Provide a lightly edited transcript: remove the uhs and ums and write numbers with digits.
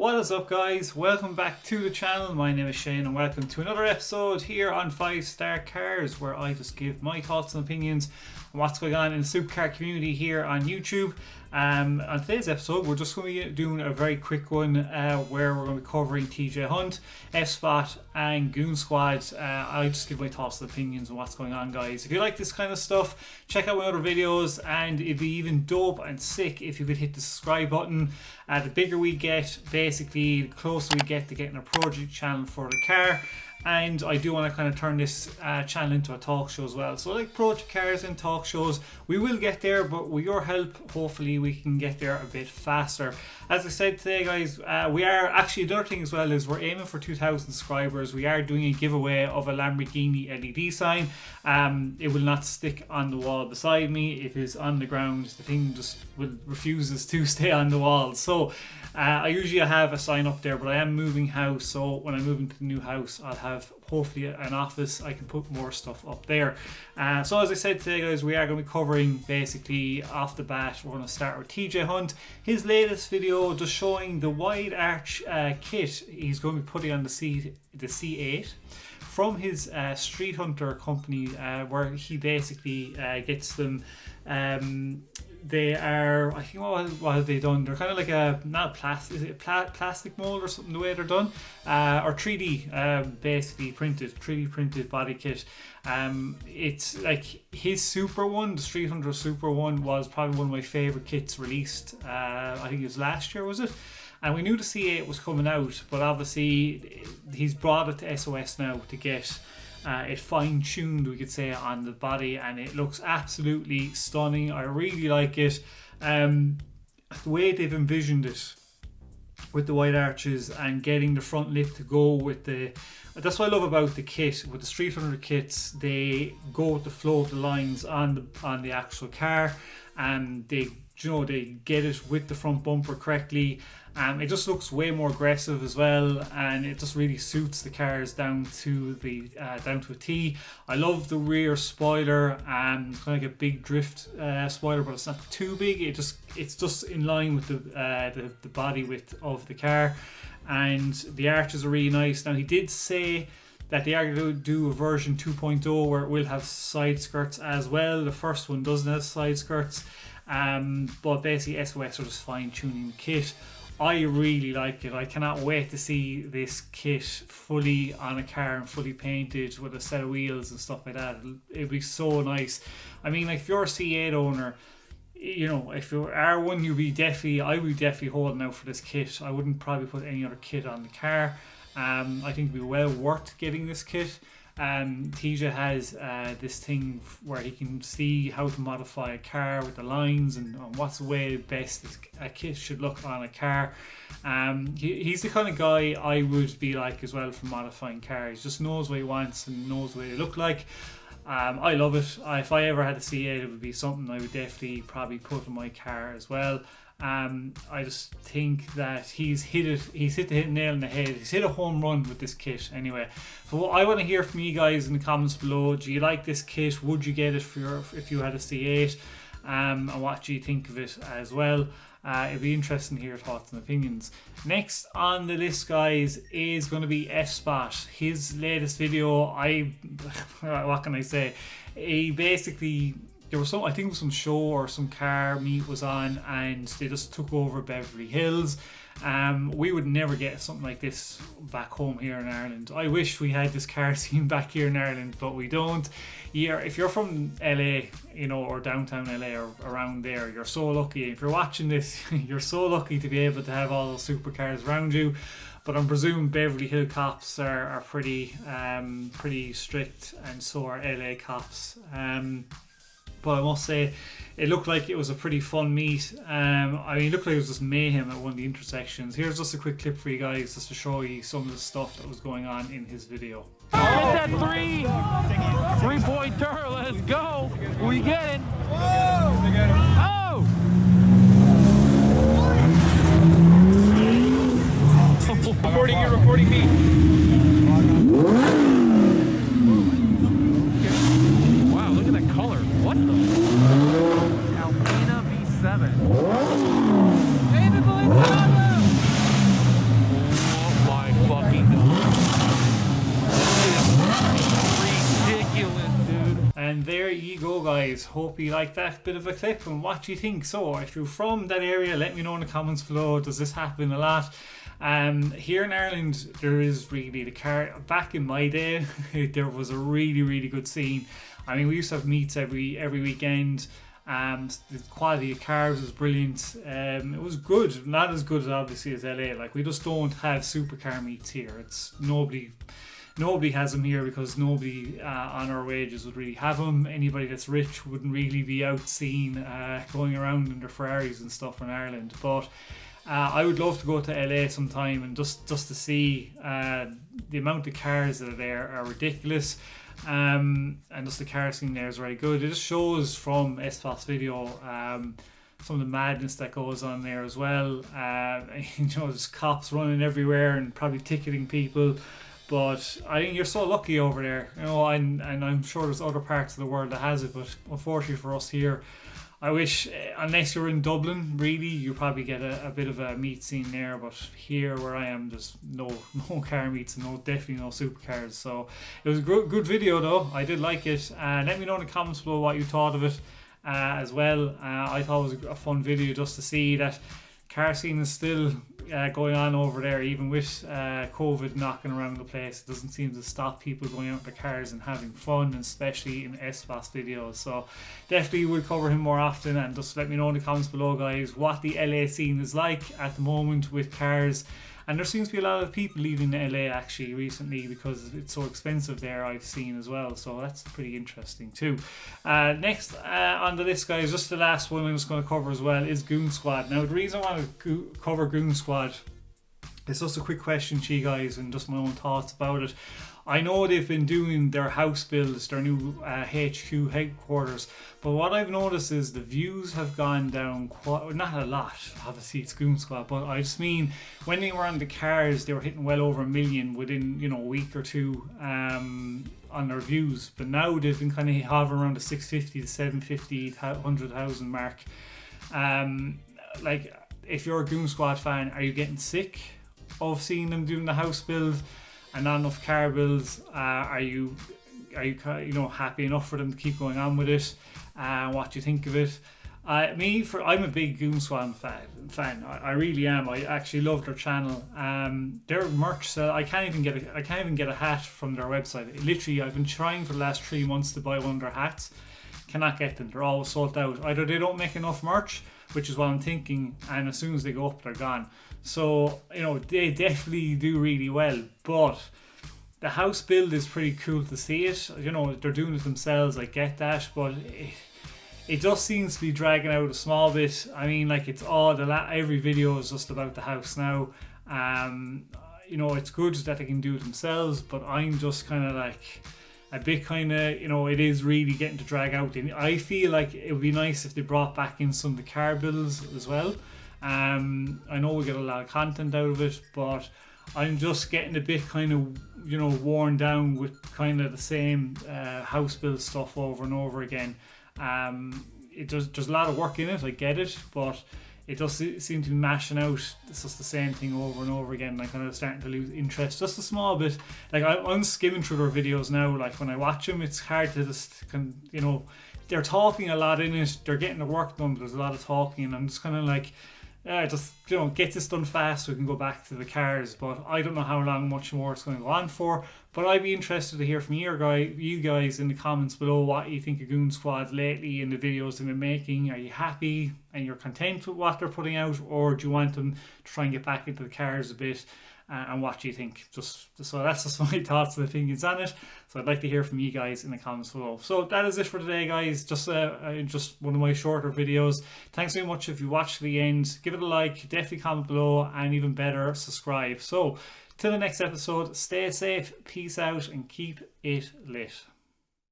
What is up, guys? Welcome back to the channel. My name is Shane and welcome to another episode here on 5-Star Cars, where I just give my thoughts and opinions on what's going on in the supercar community here on YouTube. On today's episode, we're just going to be doing a very quick one where we're going to be covering TJ Hunt, F-Spot and Goonzquad. I just give my thoughts and opinions on what's going on, guys. If you like this kind of stuff, check out my other videos, and it'd be even dope and sick if you could hit the subscribe button. The bigger we get, basically, the closer we get to getting a project channel for the car. And I do want to kind of turn this channel into a talk show as well. So like project cars and talk shows, we will get there, but with your help, hopefully we can get there a bit faster. As I said today, guys, we are actually, another thing as well is we're aiming for 2,000 subscribers. We are doing a giveaway of a Lamborghini LED sign. It will not stick on the wall beside me. It is on the ground. The thing just refuses to stay on the wall. So I usually have a sign up there, but I am moving house, so when I move into the new house, I'll have hopefully an office. I can put more stuff up there. So as I said today, guys, we are going to be covering, basically off the bat, we're going to start with TJ Hunt. His latest video just showing the Widearch kit he's going to be putting on the C8 from his Street Hunter company, where he basically gets them. They are, I think, what have they done? They're kind of like a, not plastic, is it a plastic mold or something, the way they're done? Or 3D, basically printed, 3D printed body kit. It's like his Super one, the Street Hunter Super one, was probably one of my favourite kits released. I think it was last year, was it? And we knew the C8 was coming out, but obviously he's brought it to SOS now to get it fine-tuned, we could say, on the body, and it looks absolutely stunning. I really like it. The way they've envisioned it with the white arches and getting the front lip to go with the... That's what I love about the kit. With the Street Hunter kits, they go with the flow of the lines on the actual car, and they get it with the front bumper correctly. It just looks way more aggressive as well, and it just really suits the cars down to a T. I love the rear spoiler, kind of like a big drift spoiler, but it's not too big. It's just in line with the body width of the car, and the arches are really nice. Now, he did say that they are going to do a version 2.0 where it will have side skirts as well. The first one doesn't have side skirts, but basically SOS are just fine tuning the kit. I really like it. I cannot wait to see this kit fully on a car and fully painted with a set of wheels and stuff like that. It'd be so nice. I mean, like, if you're a C8 owner, you know, if you're R1, I would be definitely holding out for this kit. I wouldn't probably put any other kit on the car. I think it'd be well worth getting this kit. TJ has this thing where he can see how to modify a car with the lines and what's the way best a kit should look on a car. He's the kind of guy I would be like as well for modifying cars. He just knows what he wants and knows what they look like. I love it. If I ever had a C8, it would be something I would definitely probably put in my car as well. I just think that he's hit the nail on the head. He's hit a home run with this kit anyway. So I want to hear from you guys in the comments below. Do you like this kit? Would you get it if you had a C8? And what do you think of it as well? It'd be interesting to hear your thoughts and opinions. Next on the list, guys, is going to be F-Spot. His latest video, what can I say? He basically... There was I think it was some show or some car meet was on, and they just took over Beverly Hills. We would never get something like this back home here in Ireland. I wish we had this car scene back here in Ireland, but we don't. If you're from LA, you know, or downtown LA or around there, you're so lucky. If you're watching this, you're so lucky to be able to have all those supercars around you. But I'm presuming Beverly Hill cops are pretty strict, and so are LA cops. But I must say, it looked like it was a pretty fun meet. I mean, it looked like it was just mayhem at one of the intersections. Here's just a quick clip for you guys, just to show you some of the stuff that was going on in his video. Hit that three-pointer, let's go. We get it. Oh! 40 feet. Wow, look at that color. What the? Alpina V7. And there you go, guys. Hope you like that bit of a clip and what you think. So if you're from that area, let me know in the comments below. Does this happen a lot? Here in Ireland, there is really the car. Back in my day, there was a really good scene. I mean, we used to have meets every weekend. The quality of cars was brilliant. It was good, not as good obviously as LA. Like, we just don't have supercar meets here. It's nobody has them here because nobody on our wages would really have them. Anybody that's rich wouldn't really be out seen going around in their Ferraris and stuff in Ireland. But I would love to go to LA sometime and just to see the amount of cars that are there are ridiculous. And just the car scene there is very good. It just shows from SFOS video some of the madness that goes on there as well. There's cops running everywhere and probably ticketing people. But I think you're so lucky over there, and I'm sure there's other parts of the world that has it, but unfortunately for us here, I wish, unless you're in Dublin, really, you probably get a bit of a meet scene there. But here where I am, there's no car meets and definitely no supercars. So it was a good video though. I did like it. Let me know in the comments below what you thought of it as well. I thought it was a fun video just to see that car scene is still going on over there, even with COVID knocking around the place. It doesn't seem to stop people going out in their cars and having fun, especially in SFOS videos. So definitely we'll cover him more often, and just let me know in the comments below, guys, what the LA scene is like at the moment with cars. And there seems to be a lot of people leaving LA actually recently because it's so expensive there, I've seen as well. So that's pretty interesting too. Next on the list, guys, just the last one I'm just going to cover as well is Goonzquad. Now, the reason I want to cover Goonzquad is just a quick question to you guys and just my own thoughts about it. I know they've been doing their house builds, their new HQ headquarters, but what I've noticed is the views have gone down quite, not a lot, obviously it's Goonzquad, but I just mean when they were on the cars, they were hitting well over 1 million within a week or two on their views, but now they've been kind of hovering around the 650 to 750, 100,000 mark. Like, if you're a Goonzquad fan, are you getting sick of seeing them doing the house build and not enough car builds? Are you happy enough for them to keep going on with it? What do you think of it? I'm a big Goonzquad fan. I really am. I actually love their channel. Their merch, I can't even get a hat from their website. Literally, I've been trying for the last 3 months to buy one of their hats. Cannot get them. They're always sold out. Either they don't make enough merch, which is what I'm thinking, and as soon as they go up, they're gone. So, they definitely do really well, but the house build is pretty cool to see it. They're doing it themselves, I get that, but it just seems to be dragging out a small bit. I mean, like, it's all every video is just about the house now. It's good that they can do it themselves, but I'm just kind of like a bit it is really getting to drag out. And I feel like it would be nice if they brought back in some of the car builds as well. I know we get a lot of content out of it, but I'm just getting a bit worn down with kind of the same house build stuff over and over again. There's a lot of work in it, I get it, but it does seem to be mashing out. It's just the same thing over and over again, and I'm kind of starting to lose interest just a small bit. Like, I'm skimming through their videos now. Like, when I watch them, it's hard to just they're talking a lot in it, they're getting the work done, but there's a lot of talking, and I'm just kind of like, get this done fast so we can go back to the cars. But I don't know how much more it's going to go on for. But I'd be interested to hear from you guys in the comments below what you think of Goonzquad lately in the videos they've been making. Are you happy and you're content with what they're putting out, or do you want them to try and get back into the cars a bit? And what do you think? So that's just my thoughts and opinions on it. So I'd like to hear from you guys in the comments below. So that is it for today, guys. Just one of my shorter videos. Thanks very much if you watched to the end. Give it a like, definitely comment below, and even better, subscribe. So till the next episode, stay safe, peace out, and keep it lit.